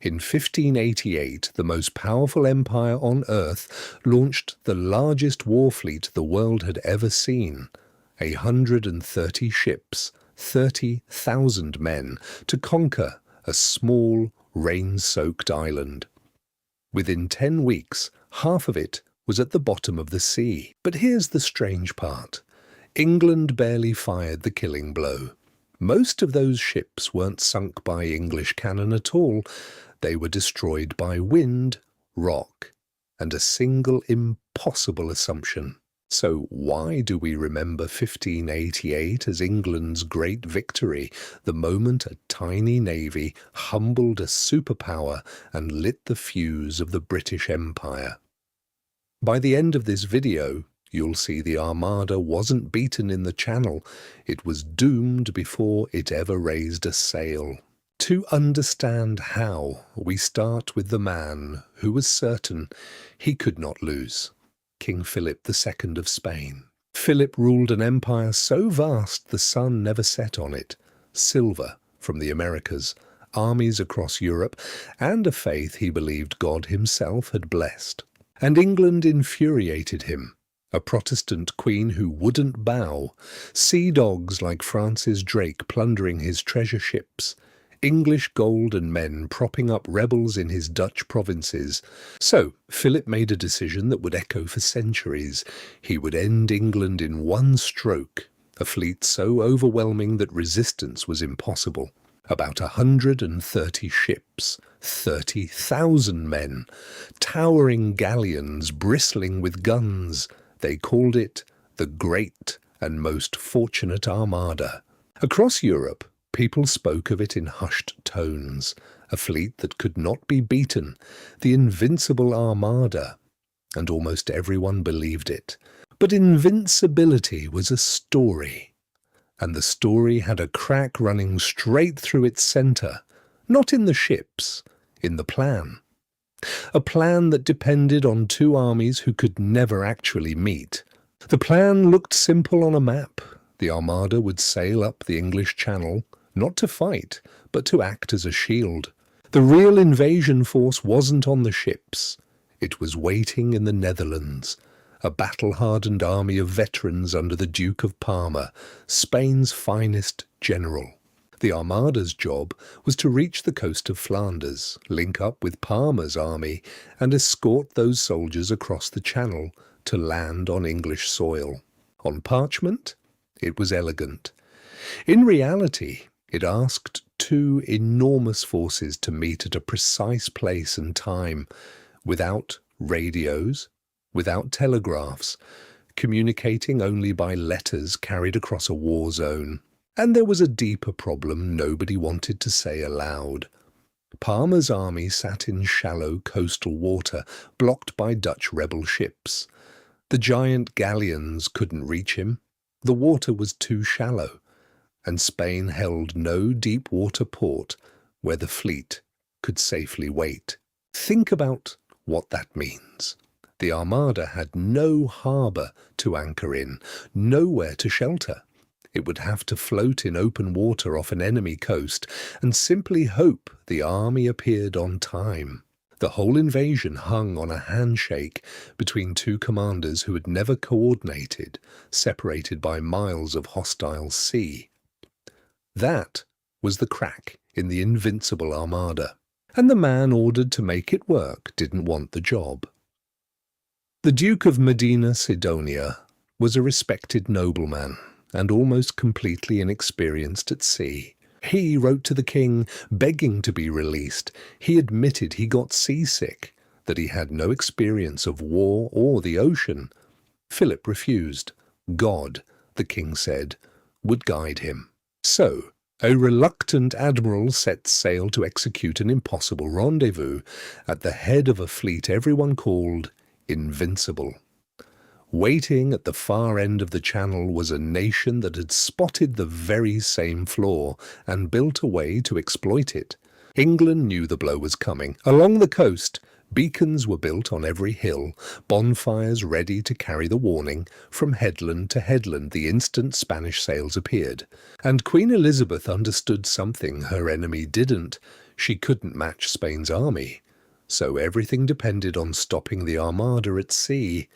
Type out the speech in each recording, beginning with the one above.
In 1588, the most powerful empire on Earth launched the largest war fleet the world had ever seen, 130 ships, 30,000 men, to conquer a small, rain-soaked island. Within 10 weeks, half of it was at the bottom of the sea. But here's the strange part. England barely fired the killing blow. Most of those ships weren't sunk by English cannon at all. They were destroyed by wind, rock, and a single impossible assumption. So why do we remember 1588 as England's great victory, the moment a tiny navy humbled a superpower and lit the fuse of the British Empire? By the end of this video, you'll see the Armada wasn't beaten in the Channel. It was doomed before it ever raised a sail. To understand how, we start with the man who was certain he could not lose. King Philip II of Spain. Philip ruled an empire so vast the sun never set on it, silver from the Americas, armies across Europe, and a faith he believed God himself had blessed. And England infuriated him, a Protestant queen who wouldn't bow, sea dogs like Francis Drake plundering his treasure ships, English gold and men propping up rebels in his Dutch provinces. So Philip made a decision that would echo for centuries. He would end England in one stroke, a fleet so overwhelming that resistance was impossible. About 130 ships, 30,000 men, towering galleons bristling with guns. They called it the Great and Most Fortunate Armada. Across Europe, people spoke of it in hushed tones, a fleet that could not be beaten, the invincible Armada, and almost everyone believed it. But invincibility was a story, and the story had a crack running straight through its centre, not in the ships, in the plan. A plan that depended on two armies who could never actually meet. The plan looked simple on a map. The Armada would sail up the English Channel, not to fight, but to act as a shield. The real invasion force wasn't on the ships. It was waiting in the Netherlands, a battle-hardened army of veterans under the Duke of Parma, Spain's finest general. The Armada's job was to reach the coast of Flanders, link up with Parma's army, and escort those soldiers across the Channel to land on English soil. On parchment, it was elegant. In reality, it asked two enormous forces to meet at a precise place and time, without radios, without telegraphs, communicating only by letters carried across a war zone. And there was a deeper problem nobody wanted to say aloud. Parma's army sat in shallow coastal water, blocked by Dutch rebel ships. The giant galleons couldn't reach him. The water was too shallow, and Spain held no deep-water port where the fleet could safely wait. Think about what that means. The Armada had no harbour to anchor in, nowhere to shelter. It would have to float in open water off an enemy coast and simply hope the army appeared on time. The whole invasion hung on a handshake between two commanders who had never coordinated, separated by miles of hostile sea. That was the crack in the invincible Armada, and the man ordered to make it work didn't want the job. The Duke of Medina Sidonia was a respected nobleman and almost completely inexperienced at sea. He wrote to the king begging to be released. He admitted he got seasick, that he had no experience of war or the ocean. Philip refused. God, the king said, would guide him. So, a reluctant admiral set sail to execute an impossible rendezvous at the head of a fleet everyone called Invincible. Waiting at the far end of the Channel was a nation that had spotted the very same flaw and built a way to exploit it. England knew the blow was coming. Along the coast, beacons were built on every hill, bonfires ready to carry the warning from headland to headland the instant Spanish sails appeared. And Queen Elizabeth understood something her enemy didn't. She couldn't match Spain's army, so everything depended on stopping the Armada at sea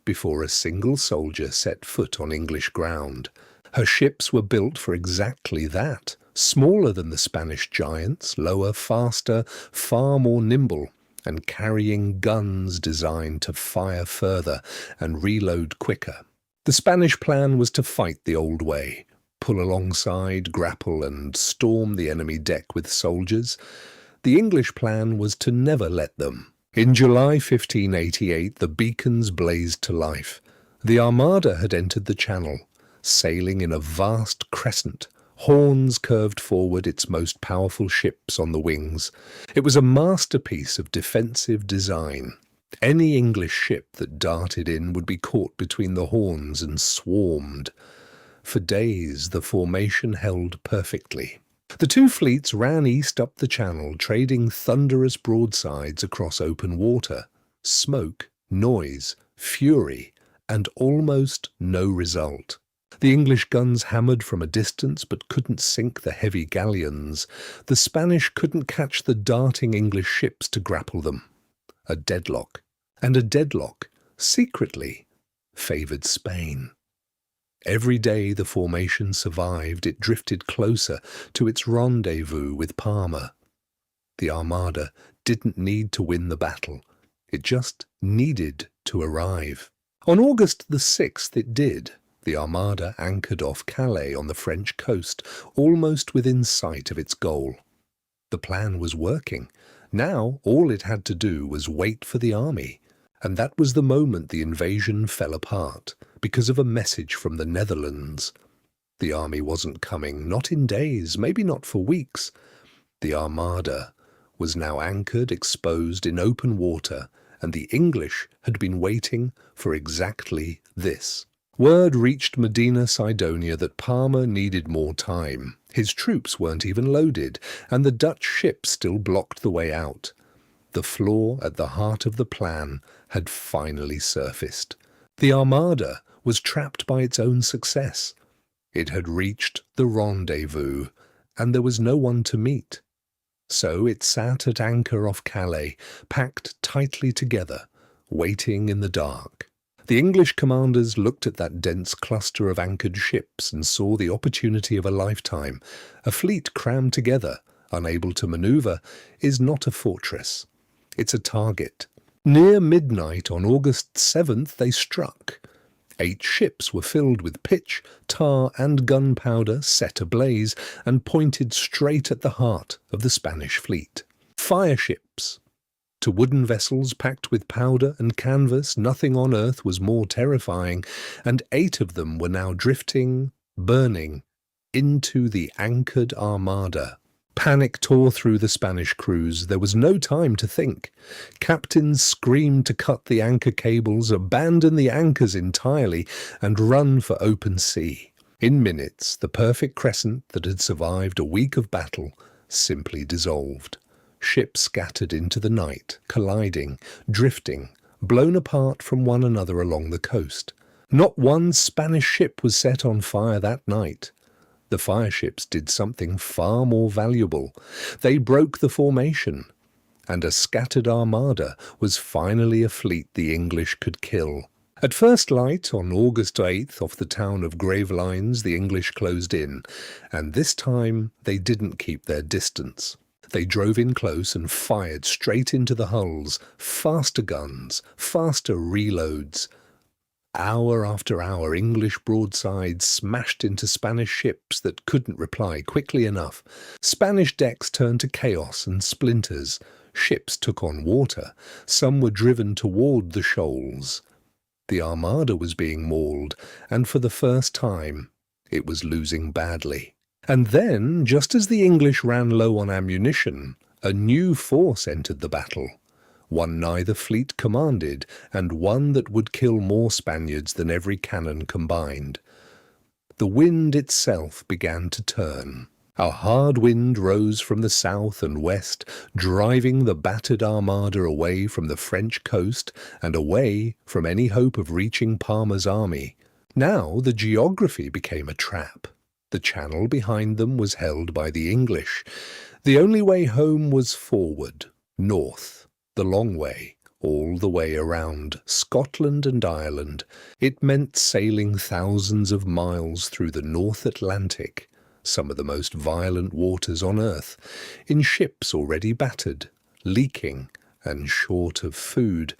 before a single soldier set foot on English ground. Her ships were built for exactly that, smaller than the Spanish giants, lower, faster, far more nimble, and carrying guns designed to fire further and reload quicker. The Spanish plan was to fight the old way, pull alongside, grapple, and storm the enemy deck with soldiers. The English plan was to never let them. In July 1588, the beacons blazed to life. The Armada had entered the Channel, sailing in a vast crescent. Horns curved forward, its most powerful ships on the wings. It was a masterpiece of defensive design. Any English ship that darted in would be caught between the horns and swarmed. For days, the formation held perfectly. The two fleets ran east up the Channel, trading thunderous broadsides across open water. Smoke, noise, fury, and almost no result. The English guns hammered from a distance but couldn't sink the heavy galleons. The Spanish couldn't catch the darting English ships to grapple them. A deadlock. And a deadlock, secretly, favoured Spain. Every day the formation survived, it drifted closer to its rendezvous with Parma. The Armada didn't need to win the battle. It just needed to arrive. On August the 6th it did. The Armada anchored off Calais on the French coast, almost within sight of its goal. The plan was working. Now all it had to do was wait for the army. And that was the moment the invasion fell apart, because of a message from the Netherlands. The army wasn't coming, not in days, maybe not for weeks. The Armada was now anchored, exposed in open water, and the English had been waiting for exactly this. Word reached Medina Sidonia that Parma needed more time. His troops weren't even loaded, and the Dutch ships still blocked the way out. The flaw at the heart of the plan had finally surfaced. The Armada was trapped by its own success. It had reached the rendezvous, and there was no one to meet. So it sat at anchor off Calais, packed tightly together, waiting in the dark. The English commanders looked at that dense cluster of anchored ships and saw the opportunity of a lifetime. A fleet crammed together, unable to maneuver, is not a fortress. It's a target. Near midnight on August 7th they struck. 8 ships were filled with pitch, tar and gunpowder set ablaze and pointed straight at the heart of the Spanish fleet. Fire ships. To wooden vessels packed with powder and canvas, nothing on earth was more terrifying, and 8 of them were now drifting, burning, into the anchored Armada. Panic tore through the Spanish crews. There was no time to think. Captains screamed to cut the anchor cables, abandon the anchors entirely, and run for open sea. In minutes, the perfect crescent that had survived a week of battle simply dissolved. Ships scattered into the night, colliding, drifting, blown apart from one another along the coast. Not one Spanish ship was set on fire that night. The fireships did something far more valuable. They broke the formation, and a scattered armada was finally a fleet the English could kill. At first light, on August 8th, off the town of Gravelines, the English closed in, and this time they didn't keep their distance. They drove in close and fired straight into the hulls, faster guns, faster reloads. Hour after hour, English broadsides smashed into Spanish ships that couldn't reply quickly enough. Spanish decks turned to chaos and splinters. Ships took on water. Some were driven toward the shoals. The Armada was being mauled, and for the first time, it was losing badly. And then, just as the English ran low on ammunition, a new force entered the battle. One neither fleet commanded, and one that would kill more Spaniards than every cannon combined. The wind itself began to turn. A hard wind rose from the south and west, driving the battered Armada away from the French coast and away from any hope of reaching Parma's army. Now the geography became a trap. The channel behind them was held by the English. The only way home was forward, north, the long way, all the way around Scotland and Ireland. It meant sailing thousands of miles through the North Atlantic, some of the most violent waters on Earth, in ships already battered, leaking, and short of food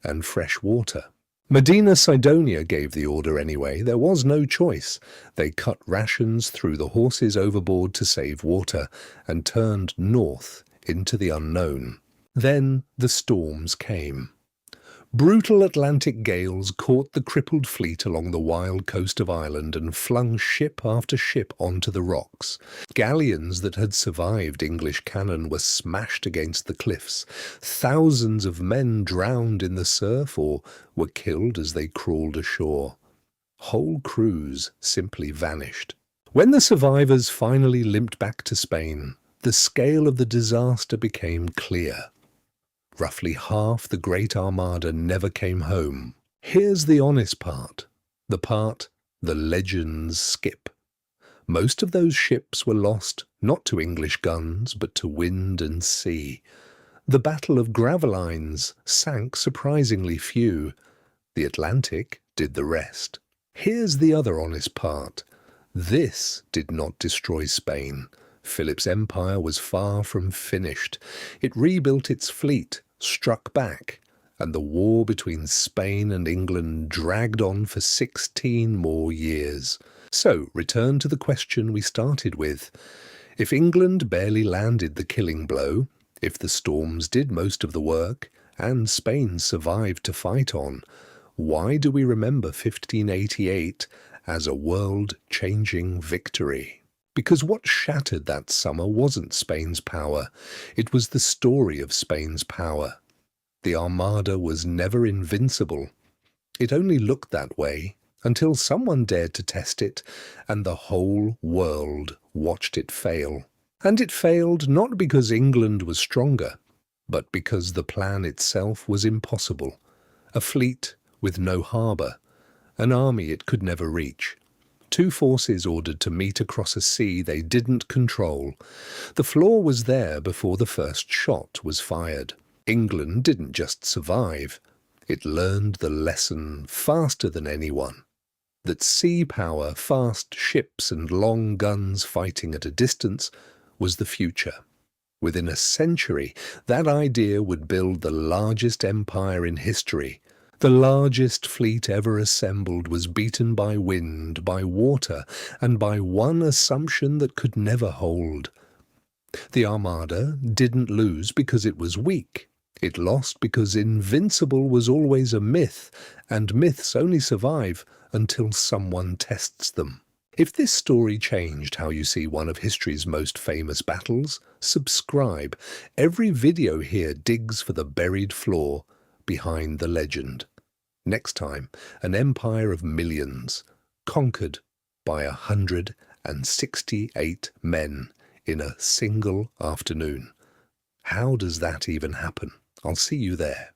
and fresh water. Medina Sidonia gave the order anyway. There was no choice. They cut rations, threw the horses overboard to save water, and turned north into the unknown. Then the storms came. Brutal Atlantic gales caught the crippled fleet along the wild coast of Ireland and flung ship after ship onto the rocks. Galleons that had survived English cannon were smashed against the cliffs. Thousands of men drowned in the surf or were killed as they crawled ashore. Whole crews simply vanished. When the survivors finally limped back to Spain, the scale of the disaster became clear. Roughly half the Great Armada never came home. Here's the honest part, the part the legends skip. Most of those ships were lost not to English guns, but to wind and sea. The Battle of Gravelines sank surprisingly few. The Atlantic did the rest. Here's the other honest part. This did not destroy Spain. Philip's empire was far from finished. It rebuilt its fleet, struck back, and the war between Spain and England dragged on for 16 more years. So, return to the question we started with. If England barely landed the killing blow, if the storms did most of the work, and Spain survived to fight on, why do we remember 1588 as a world-changing victory? Because what shattered that summer wasn't Spain's power, it was the story of Spain's power. The Armada was never invincible. It only looked that way until someone dared to test it, and the whole world watched it fail. And it failed not because England was stronger, but because the plan itself was impossible. A fleet with no harbour, an army it could never reach. Two forces ordered to meet across a sea they didn't control. The flaw was there before the first shot was fired. England didn't just survive. It learned the lesson faster than anyone. That sea power, fast ships and long guns fighting at a distance was the future. Within a century, that idea would build the largest empire in history. The largest fleet ever assembled was beaten by wind, by water, and by one assumption that could never hold. The Armada didn't lose because it was weak. It lost because invincible was always a myth, and myths only survive until someone tests them. If this story changed how you see one of history's most famous battles, subscribe. Every video here digs for the buried flaw behind the legend. Next time, an empire of millions, conquered by 168 men in a single afternoon. How does that even happen? I'll see you there.